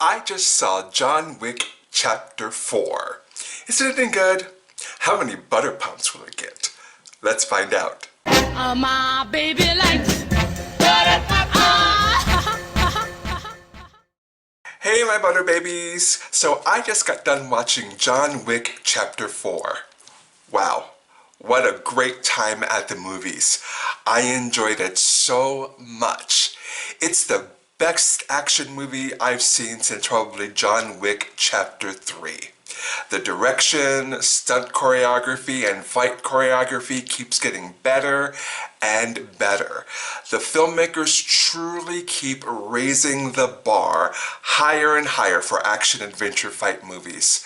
I just saw John Wick Chapter 4. Isn't it any good? How many butter pumps will it get? Let's find out. My baby likes butter Hey my butter babies! So I just got done watching John Wick Chapter 4. Wow, what a great time at the movies. I enjoyed it so much. It's the best action movie I've seen since probably John Wick Chapter 3. The direction, stunt choreography, and fight choreography keeps getting better and better. The filmmakers truly keep raising the bar higher and higher for action-adventure fight movies.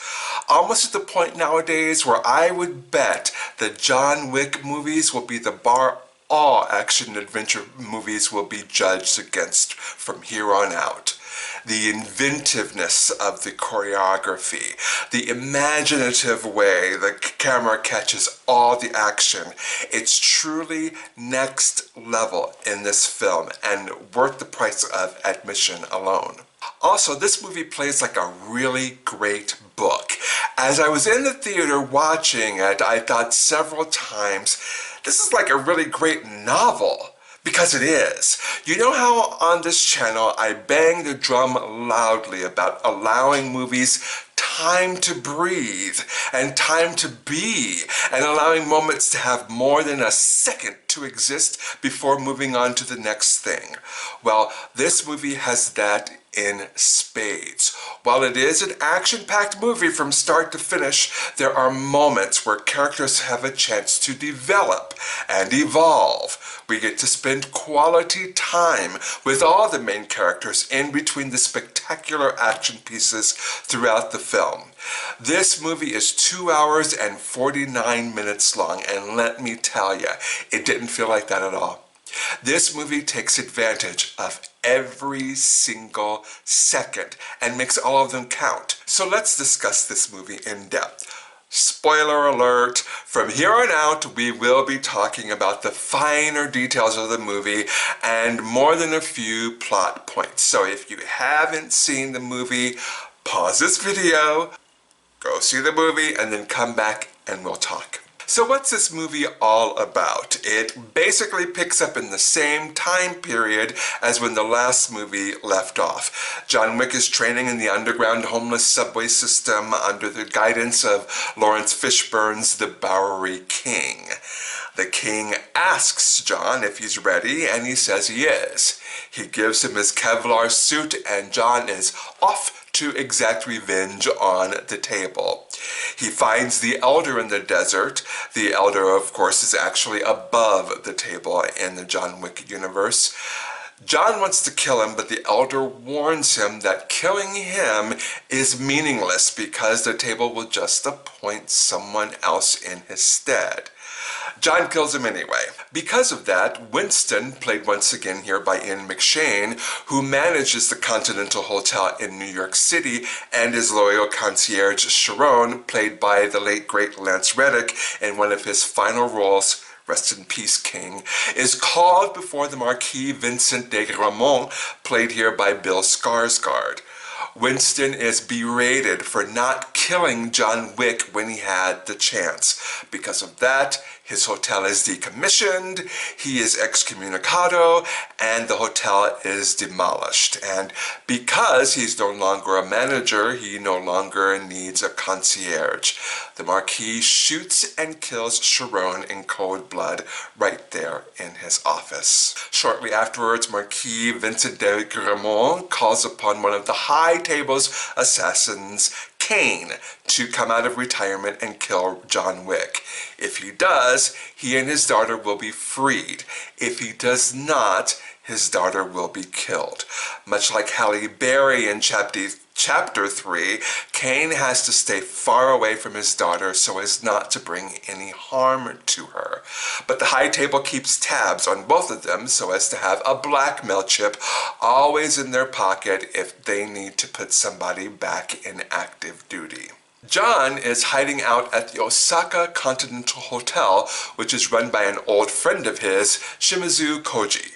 Almost at the point nowadays where I would bet the John Wick movies will be the bar all action-adventure movies will be judged against from here on out. The inventiveness of the choreography, the imaginative way the camera catches all the action. It's truly next level in this film and worth the price of admission alone. Also, this movie plays like a really great book. As I was in the theater watching it, I thought several times, this is like a really great novel. Because it is. You know how on this channel I bang the drum loudly about allowing movies time to breathe and time to be, and allowing moments to have more than a second to exist before moving on to the next thing. Well, this movie has that in spades. While it is an action-packed movie from start to finish, there are moments where characters have a chance to develop and evolve. We get to spend quality time with all the main characters in between the spectacular action pieces throughout the film. This movie is 2 hours and 49 minutes long, and let me tell you, it didn't feel like that at all. This movie takes advantage of every single second and makes all of them count. So let's discuss this movie in depth. Spoiler alert, from here on out we will be talking about the finer details of the movie and more than a few plot points. So if you haven't seen the movie, pause this video, go see the movie, and then come back and we'll talk. So what's this movie all about? It basically picks up in the same time period as when the last movie left off. John Wick is training in the underground homeless subway system under the guidance of Lawrence Fishburne's The Bowery King. The king asks John if he's ready, and he says he is. He gives him his Kevlar suit, and John is off to exact revenge on the table. He finds the elder in the desert. The elder, of course, is actually above the table in the John Wick universe. John wants to kill him, but the elder warns him that killing him is meaningless because the table will just appoint someone else in his stead. John kills him anyway. Because of that, Winston, played once again here by Ian McShane, who manages the Continental Hotel in New York City, and his loyal concierge Sharon, played by the late great Lance Reddick in one of his final roles, rest in peace, King, is called before the Marquis Vincent de Gramont, played here by Bill Skarsgård. Winston is berated for not killing John Wick when he had the chance. Because of that, his hotel is decommissioned, he is excommunicado, and the hotel is demolished. And because he's no longer a manager, he no longer needs a concierge. The Marquis shoots and kills Sharon in cold blood right there in his office. Shortly afterwards, Marquis Vincent de Gramont calls upon one of the High Table's assassins, Kane, to come out of retirement and kill John Wick. If he does, he and his daughter will be freed. If he does not, his daughter will be killed. Much like Halle Berry in Chapter 3, Kane has to stay far away from his daughter so as not to bring any harm to her. But the High Table keeps tabs on both of them so as to have a blackmail chip always in their pocket if they need to put somebody back in active duty. John is hiding out at the Osaka Continental Hotel, which is run by an old friend of his, Shimizu Koji.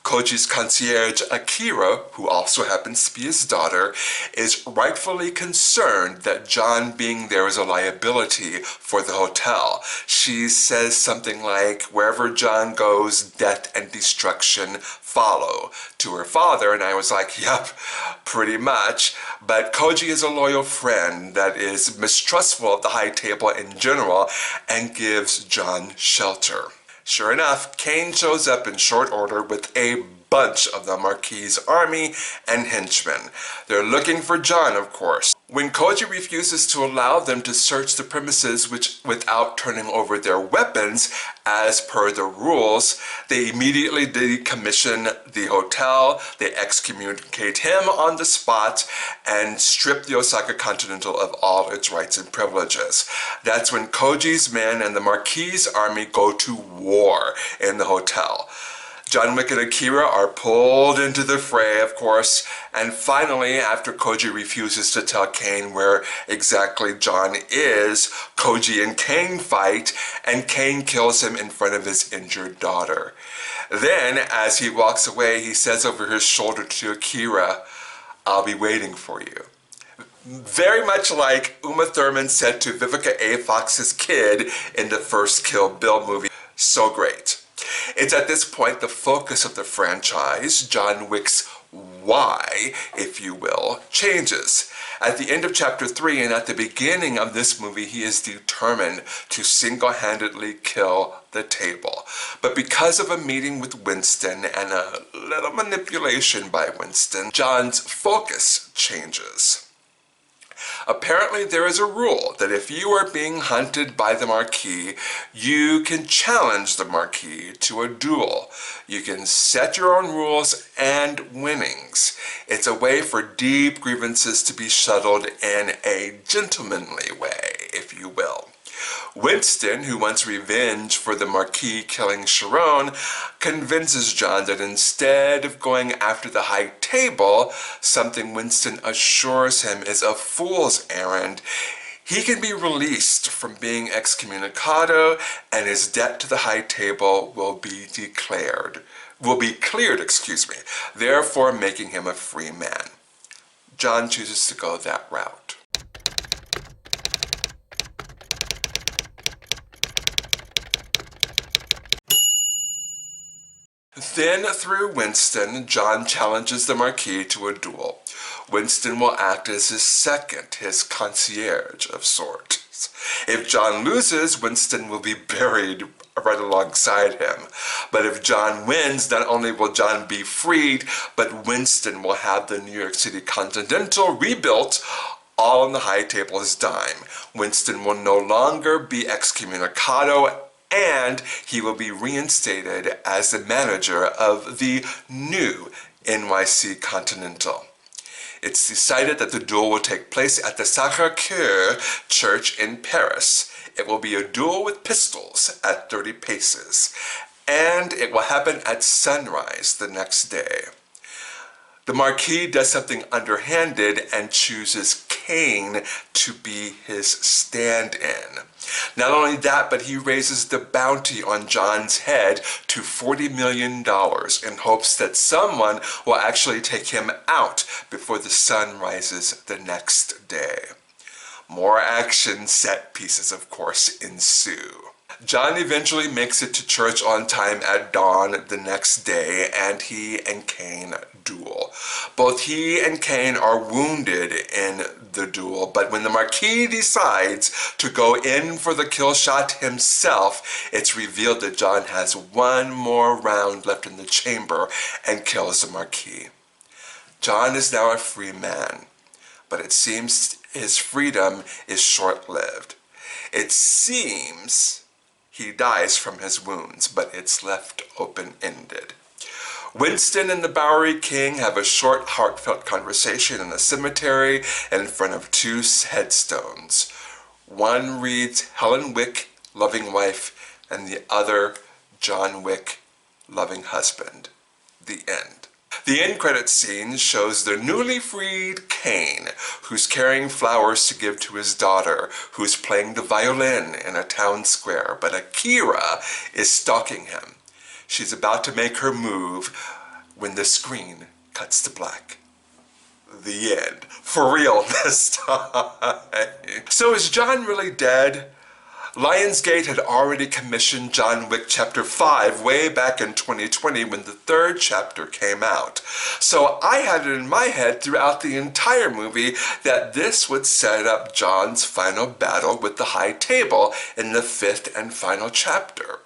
Koji's concierge, Akira, who also happens to be his daughter, is rightfully concerned that John being there is a liability for the hotel. She says something like, wherever John goes, death and destruction follow, to her father, and I was like, yep, pretty much. But Koji is a loyal friend that is mistrustful of the high table in general and gives John shelter. Sure enough, Kane shows up in short order with a bunch of the Marquis' army and henchmen. They're looking for John, of course. When Koji refuses to allow them to search the premises without turning over their weapons, as per the rules, they immediately decommission the hotel, they excommunicate him on the spot, and strip the Osaka Continental of all its rights and privileges. That's when Koji's men and the Marquis' army go to war in the hotel. John Wick and Akira are pulled into the fray, of course, and finally, after Koji refuses to tell Kane where exactly John is, Koji and Kane fight, and Kane kills him in front of his injured daughter. Then, as he walks away, he says over his shoulder to Akira, "I'll be waiting for you." Very much like Uma Thurman said to Vivica A. Fox's kid in the first Kill Bill movie. So great. It's at this point the focus of the franchise, John Wick's why, if you will, changes. At the end of Chapter 3 and at the beginning of this movie, he is determined to single-handedly kill the table. But because of a meeting with Winston and a little manipulation by Winston, John's focus changes. Apparently there is a rule that if you are being hunted by the Marquis, you can challenge the Marquis to a duel. You can set your own rules and winnings. It's a way for deep grievances to be settled in a gentlemanly way, if you will. Winston, who wants revenge for the Marquis killing Sharon, convinces John that instead of going after the high table, something Winston assures him is a fool's errand, he can be released from being excommunicado and his debt to the high table will be cleared, therefore making him a free man. John chooses to go that route. Then, through Winston, John challenges the Marquis to a duel. Winston will act as his second, his concierge of sorts. If John loses, Winston will be buried right alongside him. But if John wins, not only will John be freed, but Winston will have the New York City Continental rebuilt, all on the high table's dime. Winston will no longer be excommunicado, and he will be reinstated as the manager of the new NYC Continental. It's decided that the duel will take place at the Sacré-Cœur Church in Paris. It will be a duel with pistols at 30 paces, and it will happen at sunrise the next day. The Marquis does something underhanded and chooses Kane to be his stand-in. Not only that, but he raises the bounty on John's head to $40 million in hopes that someone will actually take him out before the sun rises the next day. More action set pieces, of course, ensue. John eventually makes it to church on time at dawn the next day, and he and Kane duel. Both he and Kane are wounded in the duel, but when the Marquis decides to go in for the kill shot himself, it's revealed that John has one more round left in the chamber and kills the Marquis. John is now a free man, but it seems his freedom is short-lived. It seems he dies from his wounds, but it's left open-ended. Winston and the Bowery King have a short, heartfelt conversation in a cemetery in front of two headstones. One reads, Helen Wick, loving wife, and the other, John Wick, loving husband. The end. The end credit scene shows the newly freed Kane, who's carrying flowers to give to his daughter, who's playing the violin in a town square, but Akira is stalking him. She's about to make her move, when the screen cuts to black. The end. For real this time. So is John really dead? Lionsgate had already commissioned John Wick Chapter 5 way back in 2020 when the third chapter came out. So I had it in my head throughout the entire movie that this would set up John's final battle with the High Table in the fifth and final chapter.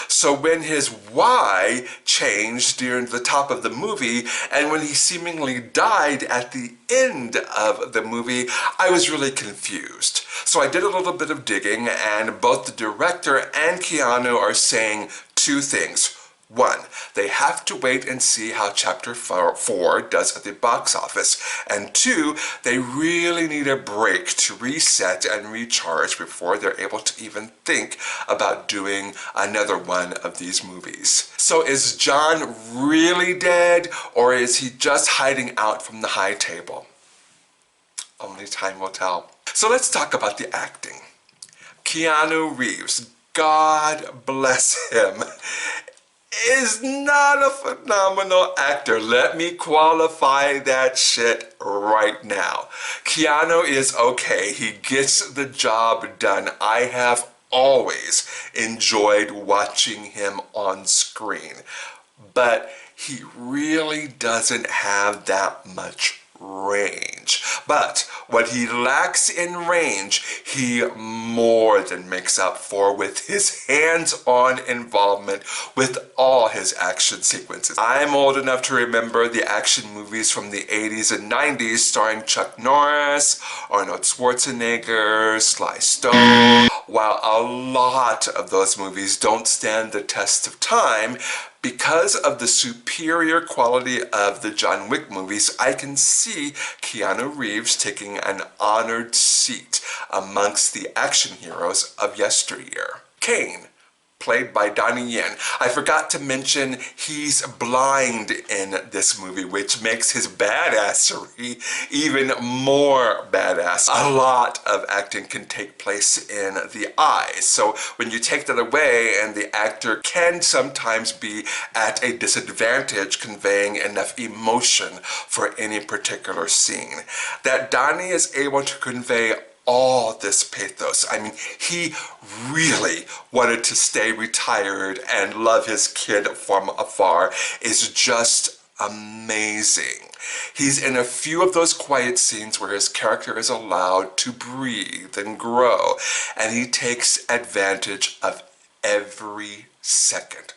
So when his why changed during the top of the movie and when he seemingly died at the end of the movie, I was really confused. So I did a little bit of digging, and both the director and Keanu are saying two things. One, they have to wait and see how Chapter 4 does at the box office. And two, they really need a break to reset and recharge before they're able to even think about doing another one of these movies. So is John really dead, or is he just hiding out from the High Table? Only time will tell. So let's talk about the acting. Keanu Reeves, God bless him, is not a phenomenal actor. Let me qualify that shit right now. Keanu is okay. He gets the job done. I have always enjoyed watching him on screen, but he really doesn't have that much range. But what he lacks in range, he more than makes up for with his hands-on involvement with all his action sequences. I'm old enough to remember the action movies from the 80s and 90s starring Chuck Norris, Arnold Schwarzenegger, Sly Stone. While a lot of those movies don't stand the test of time, because of the superior quality of the John Wick movies, I can see Keanu Reeves taking an honored seat amongst the action heroes of yesteryear. Kane, played by Donnie Yen. I forgot to mention he's blind in this movie, which makes his badassery even more badass. A lot of acting can take place in the eyes, so when you take that away, and the actor can sometimes be at a disadvantage conveying enough emotion for any particular scene, that Donnie is able to convey all this pathos. I mean, he really wanted to stay retired and love his kid from afar is just amazing. He's in a few of those quiet scenes where his character is allowed to breathe and grow, and he takes advantage of every second.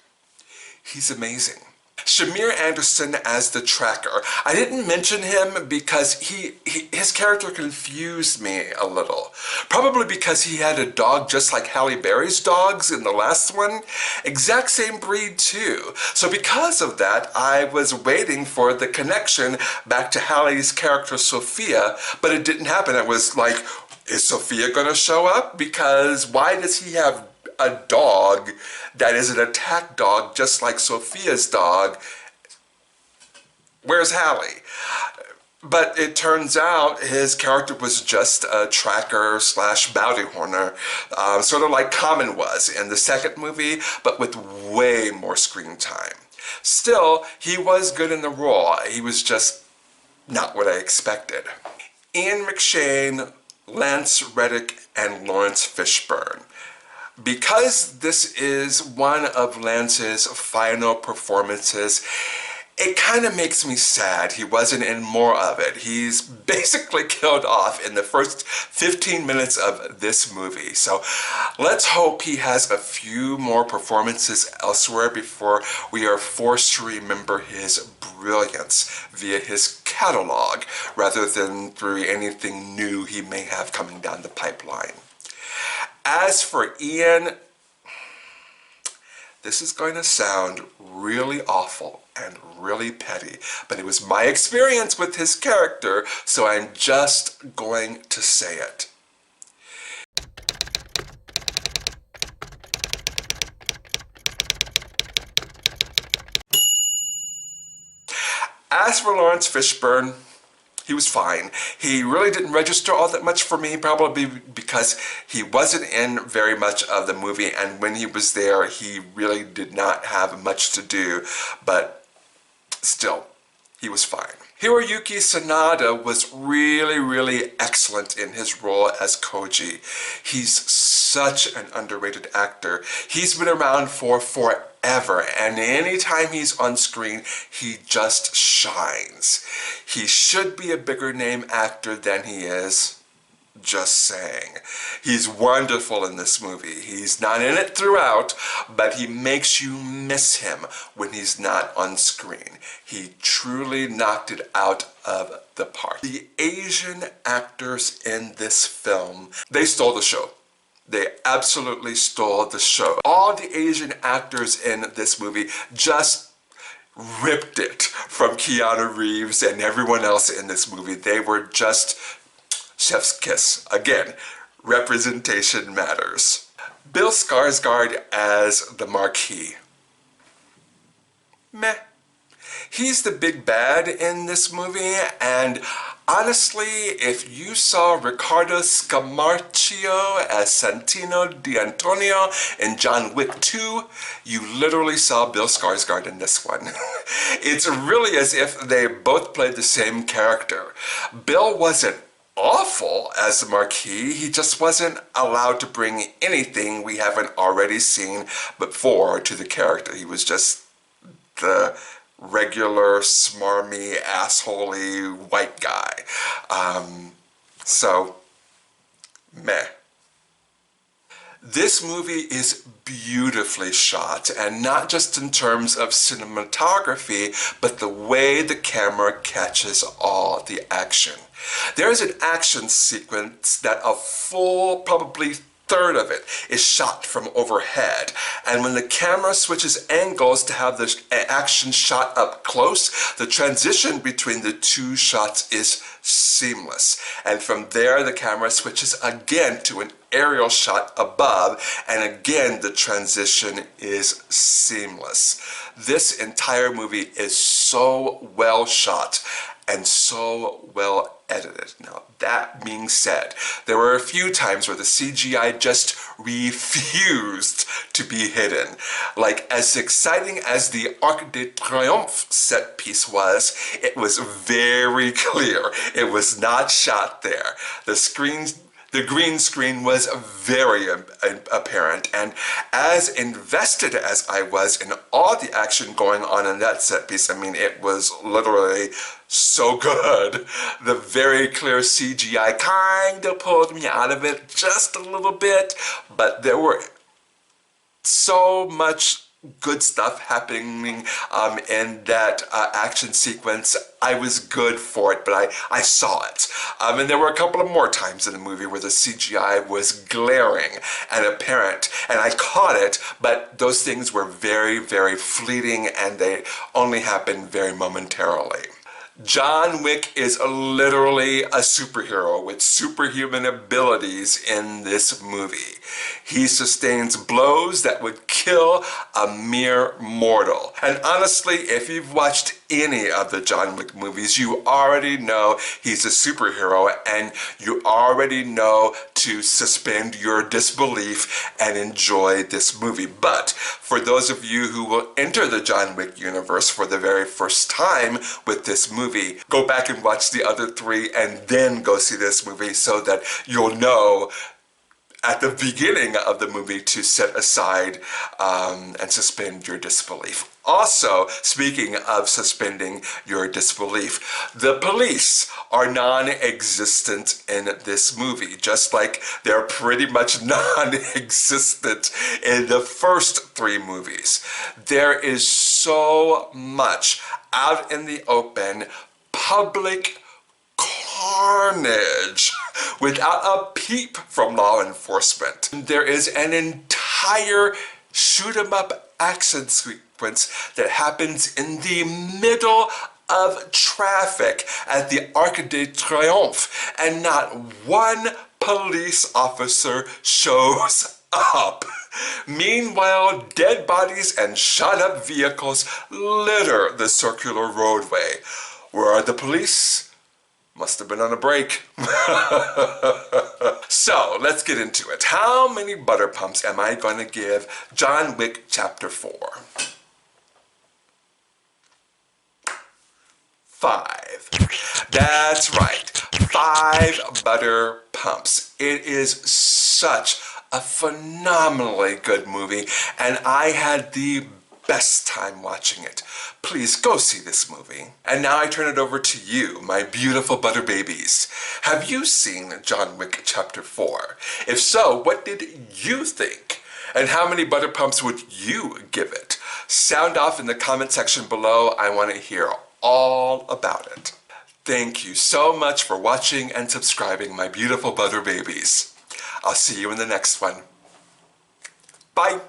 He's amazing. Shamir Anderson as the tracker. I didn't mention him because his character confused me a little. Probably because he had a dog just like Halle Berry's dogs in the last one. Exact same breed too. So because of that, I was waiting for the connection back to Halle's character Sophia, but it didn't happen. It was like, is Sophia gonna show up? Because why does he have a dog that is an attack dog just like Sophia's dog? Where's Halle? But it turns out his character was just a tracker slash bounty hunter, sort of like Common was in the second movie, but with way more screen time. Still, he was good in the role. He was just not what I expected. Ian McShane, Lance Reddick, and Lawrence Fishburne. Because this is one of Lance's final performances, it kind of makes me sad he wasn't in more of it. He's basically killed off in the first 15 minutes of this movie. So let's hope he has a few more performances elsewhere before we are forced to remember his brilliance via his catalog rather than through anything new he may have coming down the pipeline. As for Ian, this is going to sound really awful and really petty, but it was my experience with his character, so I'm just going to say it. As for Lawrence Fishburne, he was fine. He really didn't register all that much for me, probably because he wasn't in very much of the movie, and when he was there, he really did not have much to do. But Still, he was fine. Hiroyuki Sanada was really excellent in his role as Koji. He's such an underrated actor. He's been around for forever, and anytime he's on screen, he just shines. He should be a bigger name actor than he is. Just saying. He's wonderful in this movie. He's not in it throughout, but he makes you miss him when he's not on screen. He truly knocked it out of the park. The Asian actors in this film, they stole the show. They absolutely stole the show. All the Asian actors in this movie just ripped it from Keanu Reeves and everyone else in this movie. They were just chef's kiss. Again, representation matters. Bill Skarsgård as the Marquis. Meh. He's the big bad in this movie, and honestly, if you saw Riccardo Scamarcio as Santino D'Antonio in John Wick 2, you literally saw Bill Skarsgård in this one. It's really as if they both played the same character. Bill wasn't awful as the Marquis, he just wasn't allowed to bring anything we haven't already seen before to the character. He was just the regular, smarmy, assholey white guy. So, meh. This movie is beautifully shot, and not just in terms of cinematography, but the way the camera catches all the action. There's an action sequence that a full, probably third of it is shot from overhead, and when the camera switches angles to have the action shot up close, the transition between the two shots is seamless, and from there the camera switches again to an aerial shot above, and again the transition is seamless. This entire movie is so well shot and so well edited. Now, that being said, there were a few times where the CGI just refused to be hidden. Like, as exciting as the Arc de Triomphe set piece was, it was very clear it was not shot there. The green screen was very apparent, and as invested as I was in all the action going on in that set piece, I mean, it was literally so good. The very clear CGI kind of pulled me out of it just a little bit, but there were so much good stuff happening in that action sequence. I was good for it, but I saw it. And there were a couple of more times in the movie where the CGI was glaring and apparent, and I caught it, but those things were very fleeting, and they only happened very momentarily. John Wick is literally a superhero with superhuman abilities in this movie. He sustains blows that would kill a mere mortal. And honestly, if you've watched any of the John Wick movies, you already know he's a superhero, and you already know to suspend your disbelief and enjoy this movie. But for those of you who will enter the John Wick universe for the very first time with this movie, go back and watch the other three and then go see this movie so that you'll know at the beginning of the movie to set aside and suspend your disbelief. Also, speaking of suspending your disbelief, the police are non-existent in this movie, just like they're pretty much non-existent in the first three movies. There is so much out in the open, public carnage without a peep from law enforcement. There is an entire shoot-'em-up action sequence that happens in the middle of traffic at the Arc de Triomphe, and not one police officer shows up. Meanwhile, dead bodies and shot-up vehicles litter the circular roadway. Where are the police? Must have been on a break. So, let's get into it. How many butter pumps am I going to give John Wick Chapter 4? 5. That's right, 5 butter pumps. It is such a phenomenally good movie, and I had the best time watching it. Please go see this movie. And now I turn it over to you, my beautiful butter babies. Have you seen John Wick Chapter 4? If so, what did you think? And how many butter pumps would you give it? Sound off in the comment section below. I want to hear all about it. Thank you so much for watching and subscribing, my beautiful butter babies. I'll see you in the next one. Bye.